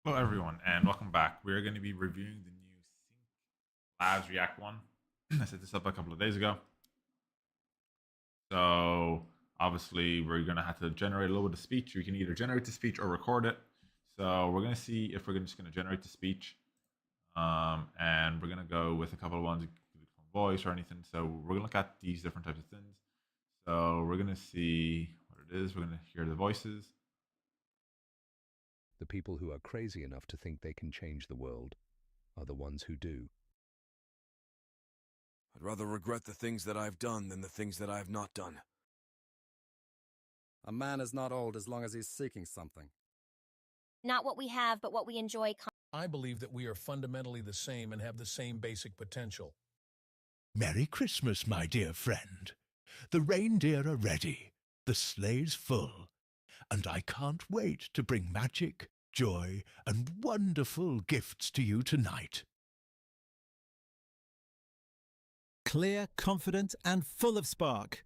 Hello, everyone, and welcome back. We are going to be reviewing the new Synclabs React one. I set this up a couple of days ago. So, obviously, we're going to have to generate a little bit of speech. You can either generate the speech or record it. So, we're going to see if we're just going to generate the speech. And we're going to go with a couple of ones from voice or anything. So, we're going to look at these different types of things. So, we're going to see what it is. We're going to hear the voices. The people who are crazy enough to think they can change the world are the ones who do. I'd rather regret the things that I've done than the things that I have not done. A man is not old as long as he's seeking something. Not what we have, but what we enjoy. I believe that we are fundamentally the same and have the same basic potential. Merry Christmas, my dear friend. The reindeer are ready, the sleigh's full, and I can't wait to bring magic, joy, and wonderful gifts to you tonight. Clear, confident, and full of spark.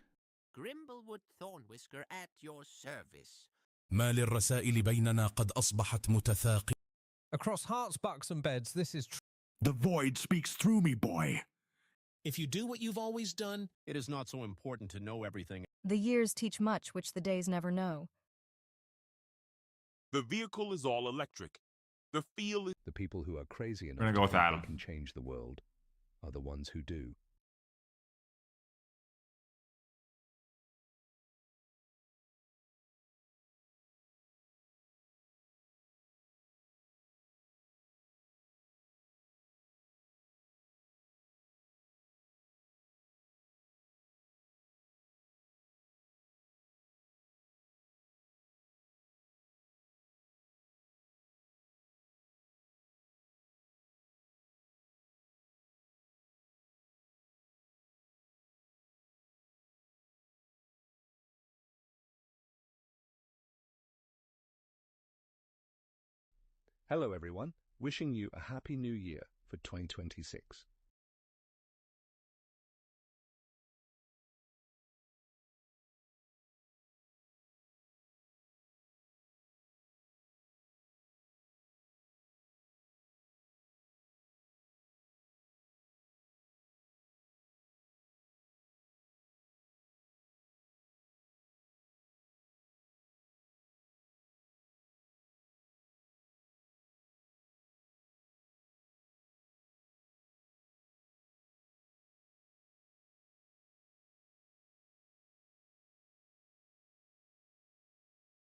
Grimblewood Thornwhisker at your service. ما للرسائل بيننا قد أصبحت متثاقلة. Across hearts, bucks, and beds, this is The void speaks through me, boy. If you do what you've always done, It is not so important to know everything. The years teach much which the days never know. The vehicle is all electric. The feel is... The people who are crazy enough We're to going to go with think Adam. they can change the world are the ones who do. Hello everyone, wishing you a happy new year for 2026.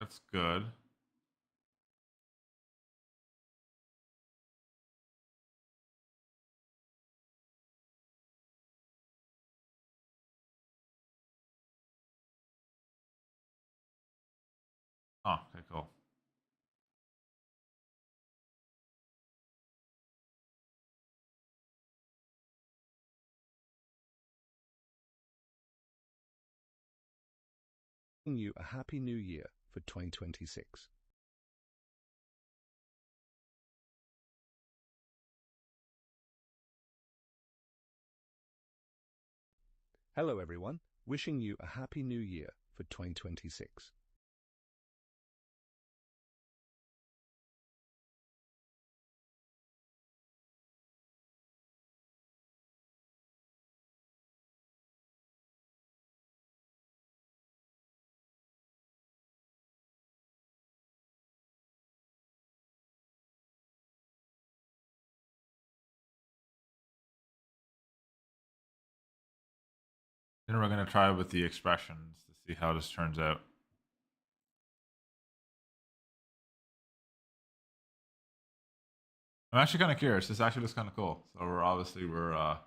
That's good. Oh, okay, cool. Wishing you a happy new year for 2026. Hello everyone, wishing you a happy new year for 2026. Then we're going to try with the expressions to see how this turns out. I'm actually kind of curious. This actually looks kind of cool. So we're syncing up.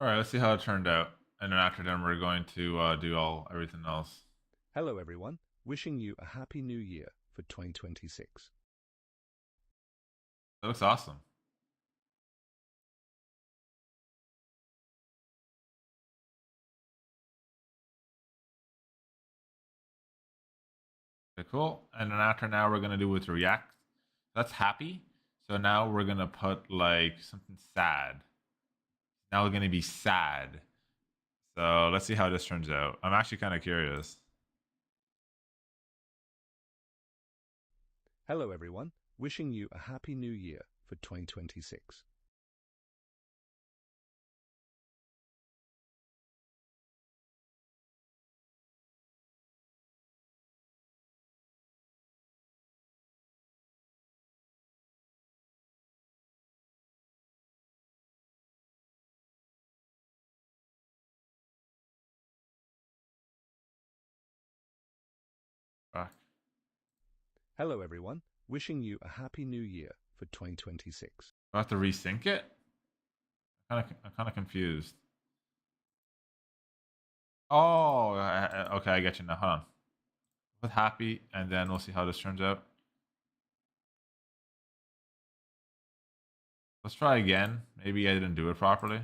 All right, let's see how it turned out. And then after that, we're going to do everything else. Hello everyone, wishing you a happy new year for 2026. That looks awesome. Okay, cool. And then after now, we're gonna do with React. That's happy. So now we're gonna put like something sad. Now we're gonna be sad. So let's see how this turns out. I'm actually kind of curious. Hello everyone, wishing you a happy new year for 2026. Fuck. Hello everyone, wishing you a happy new year for 2026. Do I have to resync it? I'm kind of confused. Oh, okay, I get you now. Hold on. With happy, and then we'll see how this turns out. Let's try again. Maybe I didn't do it properly.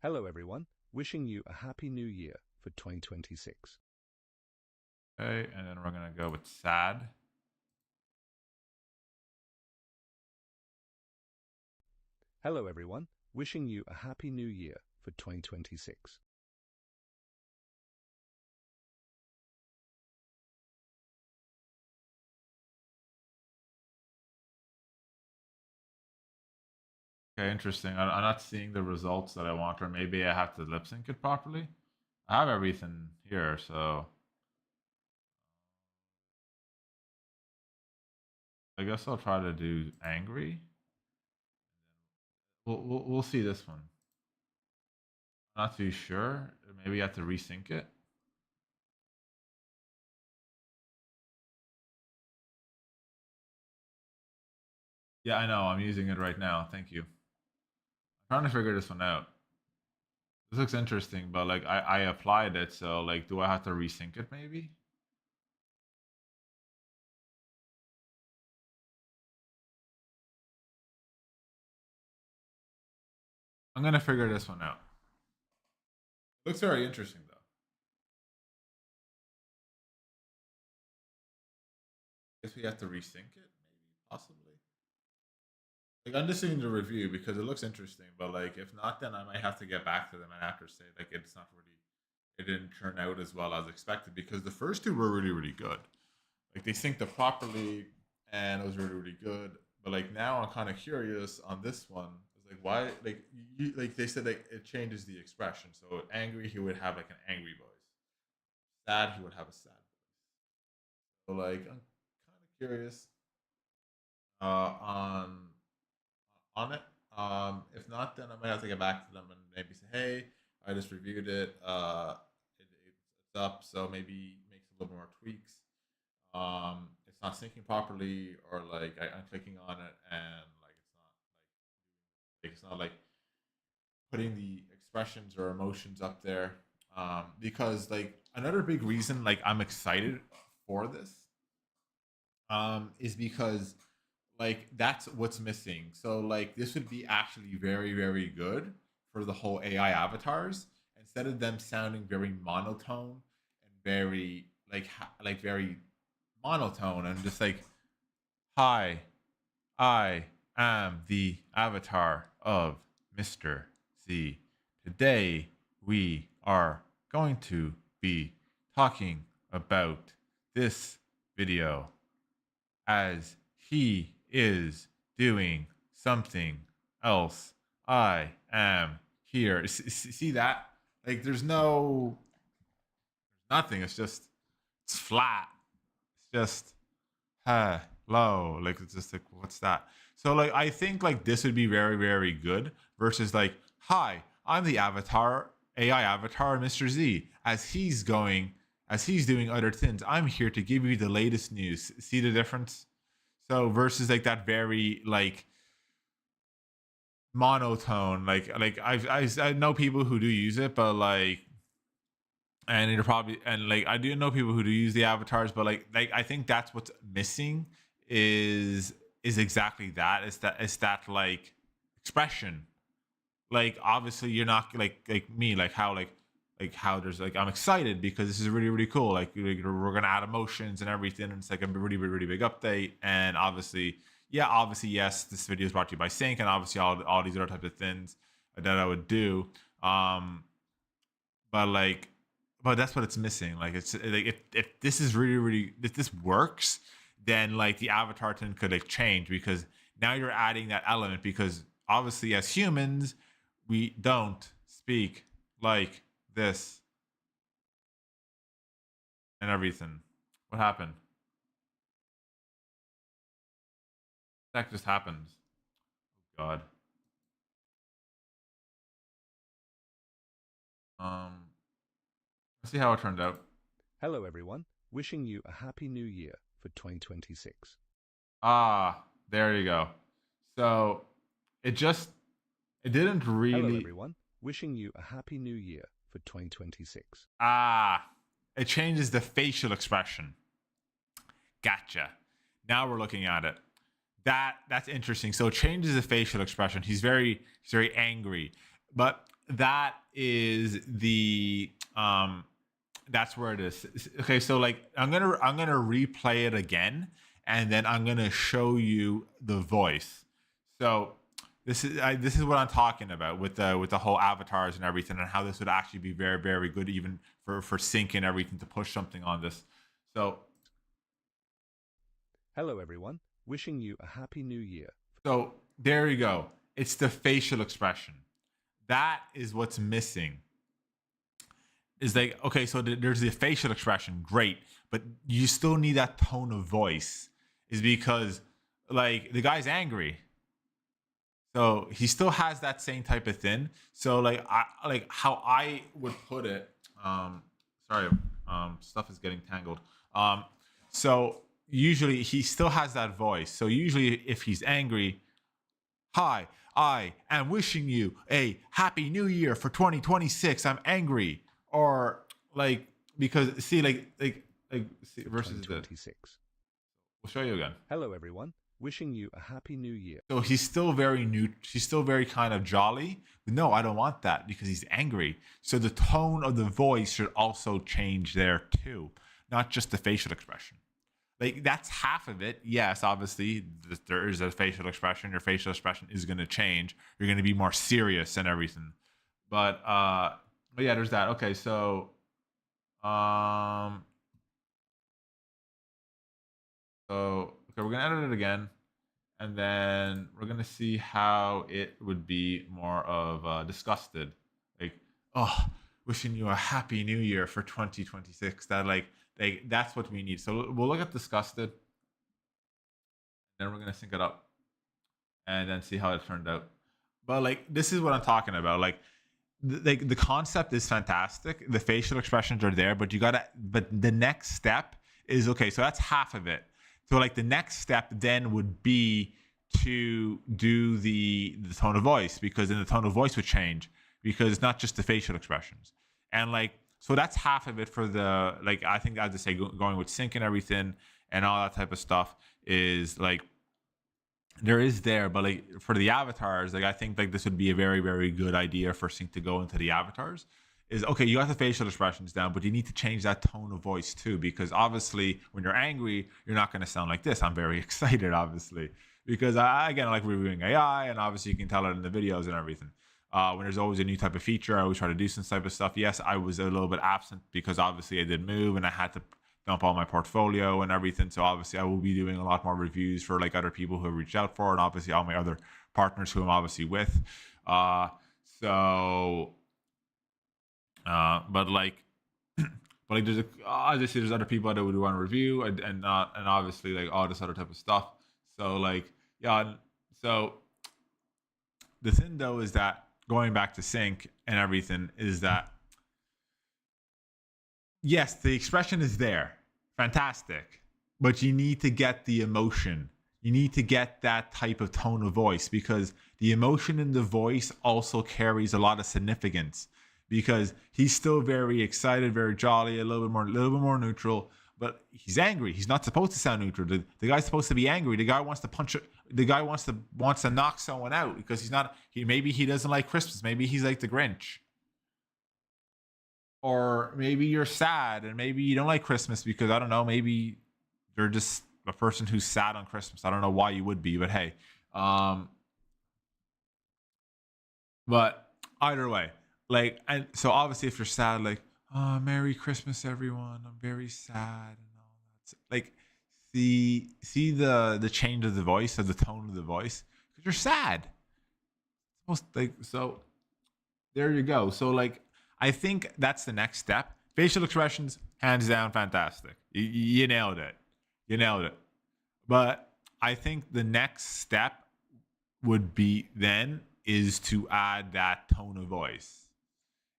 Hello everyone, wishing you a happy new year for 2026. Okay, and then we're gonna go with sad. Hello everyone, wishing you a happy new year for 2026. Okay, interesting. I'm not seeing the results that I want, or maybe I have to lip sync it properly. I have everything here, so I guess I'll try to do angry. We'll see this one. I'm not too sure. Maybe I have to resync it. Yeah, I know. I'm using it right now. Thank you. I'm trying to figure this one out. This looks interesting, but like I applied it, so like, do I have to resync it maybe? I'm gonna figure this one out. Looks very interesting though. Guess we have to resync it, maybe, possibly. Like I'm just seeing the review because it looks interesting, but like if not, then I might have to get back to them and after say like it's not really, it didn't turn out as well as expected because the first two were really good. Like they synced it properly and it was really good. But like now I'm kind of curious on this one. It's like why like they said like it changes the expression. So angry he would have like an angry voice. Sad he would have a sad voice. So like I'm kind of curious on it. If not, then I might have to get back to them and maybe say, hey, I just reviewed it. It's up, so maybe makes a little more tweaks. It's not syncing properly, or like I'm clicking on it and like it's not like putting the expressions or emotions up there. Because like another big reason like I'm excited for this is because like that's what's missing. So like this would be actually very good for the whole AI avatars instead of them sounding very monotone and very like very monotone and just like, hi, I am the avatar of Mr. Z. Today we are going to be talking about this video as he is doing something else. I am here. See that? Like there's nothing. It's flat. It's just hello. Like it's just like what's that? So like I think like this would be very good versus like, hi, I'm the avatar, AI avatar, Mr. Z, as he's doing other things. I'm here to give you the latest news. See the difference? So versus like that very like monotone, like I know people who do use it, but like, and it'll probably, and like I do know people who do use the avatars, but like I think that's what's missing is exactly that. It's that like expression. Like obviously you're not like me, like how there's like I'm excited because this is really cool. Like we're gonna add emotions and everything, and it's like a really big update. And obviously, yes, this video is brought to you by Sync, and obviously all these other types of things that I would do. But like, but that's what it's missing. Like it's like if this is really if this works, then like the avatar thing could like change, because now you're adding that element, because obviously as humans we don't speak like this and everything. What happened? That just happened. Oh God. Let's see how it turned out. Hello everyone, wishing you a happy new year for 2026. Ah, there you go. So it didn't really. Hello everyone, wishing you a happy new year for 2026. It changes the facial expression. Gotcha. Now we're looking at it. That's interesting. So it changes the facial expression. He's very angry, but that is the that's where it is. Okay, so like I'm gonna replay it again, and then I'm gonna show you the voice. So this is what I'm talking about with the whole avatars and everything, and how this would actually be very good even for Sync and everything to push something on this. So hello everyone, wishing you a happy new year. So there you go. It's the facial expression. That is what's missing. Is like, okay, so there's the facial expression, great, but you still need that tone of voice. Is because like the guy's angry. So he still has that same type of thing. So like how I would put it. Stuff is getting tangled. So usually he still has that voice. So usually if he's angry, hi, I am wishing you a happy new year for 2026. I'm angry, or like, because see like see, versus 2026. We'll show you again. Hello everyone, wishing you a happy new year. So he's still very new. He's still very kind of jolly. But no, I don't want that because he's angry. So the tone of the voice should also change there too, not just the facial expression. Like that's half of it. Yes, obviously there is a facial expression. Your facial expression is going to change. You're going to be more serious and everything. But yeah, there's that. Okay, so okay, we're gonna edit it again, and then we're gonna see how it would be more of disgusted, like, oh, wishing you a happy new year for 2026. That like that's what we need. So we'll look at disgusted, then we're gonna sync it up, and then see how it turned out. But like this is what I'm talking about. Like the concept is fantastic. The facial expressions are there, but the next step is, okay, so that's half of it. So like the next step then would be to do the tone of voice, because then the tone of voice would change, because it's not just the facial expressions. And like, so that's half of it for the, like, I think I have to say going with Sync and everything and all that type of stuff is like, there is there, but like for the avatars, like I think like this would be a very good idea for Sync to go into the avatars. Is, okay, you got the facial expressions down, but you need to change that tone of voice too, because obviously when you're angry, you're not going to sound like this. I'm very excited, obviously, because I like reviewing AI, and obviously you can tell it in the videos and everything. When there's always a new type of feature, I always try to do some type of stuff. Yes, I was a little bit absent because obviously I did move and I had to dump all my portfolio and everything. So obviously I will be doing a lot more reviews for like other people who have reached out for, and obviously all my other partners who I'm obviously with. But like, there's obviously there's other people that would want to review and obviously like all this other type of stuff. So like, yeah. So the thing though is that going back to Sync and everything is that, yes, the expression is there, fantastic, but you need to get the emotion. you need to get that type of tone of voice, because the emotion in the voice also carries a lot of significance, because he's still very excited, very jolly, a little bit more neutral, but he's angry. He's not supposed to sound neutral. The guy's supposed to be angry. The guy wants to punch it. The guy wants to knock someone out because maybe he doesn't like Christmas. Maybe he's like the Grinch. Or maybe you're sad and maybe you don't like Christmas because, I don't know, maybe you're just a person who's sad on Christmas. I don't know why you would be, but hey. But either way, like, and so obviously if you're sad, like, oh, Merry Christmas, everyone, I'm very sad and all that. Like, see the change of the voice, of the tone of the voice, because you're sad. So there you go. So like, I think that's the next step. Facial expressions, hands down, fantastic. You nailed it. You nailed it. But I think the next step would be then is to add that tone of voice.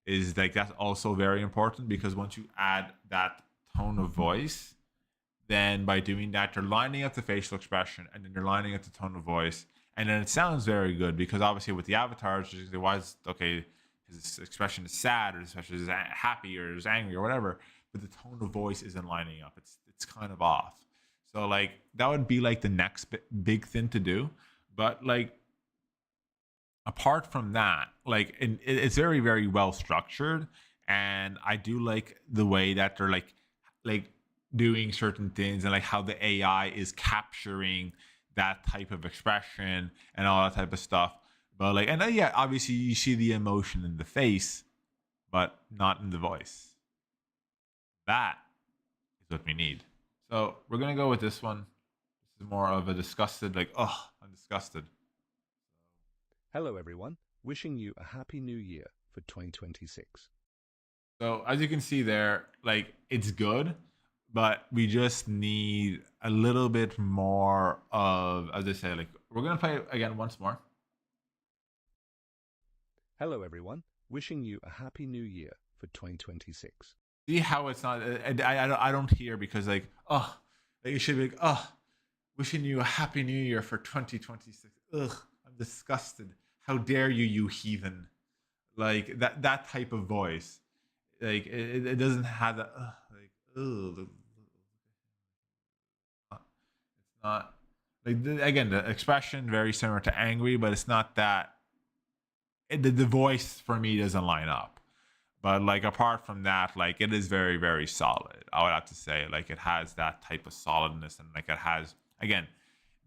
Is like, that's also very important, because once you add that tone of voice, then by doing that, you're lining up the facial expression and then you're lining up the tone of voice. And then it sounds very good, because obviously with the avatars, his expression is sad, or his expression is happy, or is angry, or whatever, but the tone of voice isn't lining up. It's kind of off. So like, that would be like the next big thing to do. But like, apart from that, like, it's very, very well structured, and I do like the way that they're like doing certain things, and like how the AI is capturing that type of expression and all that type of stuff. But like, and yeah, obviously you see the emotion in the face, but not in the voice. That is what we need. So we're gonna go with this one. This is more of a disgusted, like, oh, I'm disgusted. Hello everyone, wishing you a happy new year for 2026. So as you can see there, like, it's good, but we just need a little bit more of, as I say, like, we're gonna play it again once more. Hello everyone, wishing you a happy new year for 2026. See how it's not, I don't hear, because like, oh, like, it should be like, oh, wishing you a happy new year for 2026. Ugh, I'm disgusted. How dare you, you heathen. Like, that type of voice. Like, it doesn't have that, like, ugh. It's not, like, again, the expression very similar to angry, but it's not that, the voice for me doesn't line up. But like, apart from that, like, it is very, very solid. I would have to say, like, it has that type of solidness, and like, it has, again,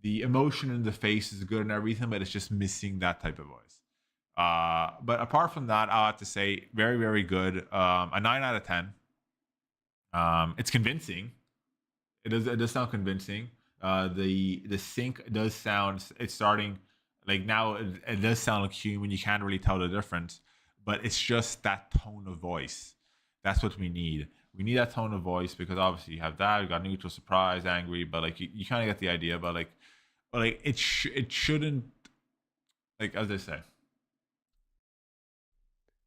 the emotion in the face is good and everything, but it's just missing that type of voice. But apart from that, I have to say, very, very good. A 9 out of 10. It's convincing. It does sound convincing. The sync does sound, it's starting, like, now it does sound like human. You can't really tell the difference, but it's just that tone of voice. That's what we need. We need that tone of voice, because obviously you have that, you got neutral, surprise, angry, but like, you kind of get the idea. But like it shouldn't, like, as I say.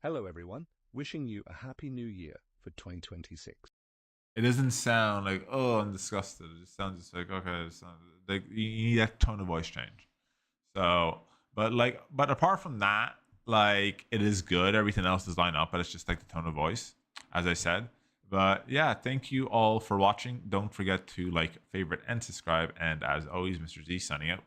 Hello everyone, wishing you a happy new year for 2026. It doesn't sound like, oh, I'm disgusted. It just sounds just like, okay, like, you need that tone of voice change. So, but apart from that, like, it is good. Everything else is lined up, but it's just like the tone of voice, as I said. But yeah, thank you all for watching. Don't forget to like, favorite, and subscribe. And as always, Mr. Z signing out.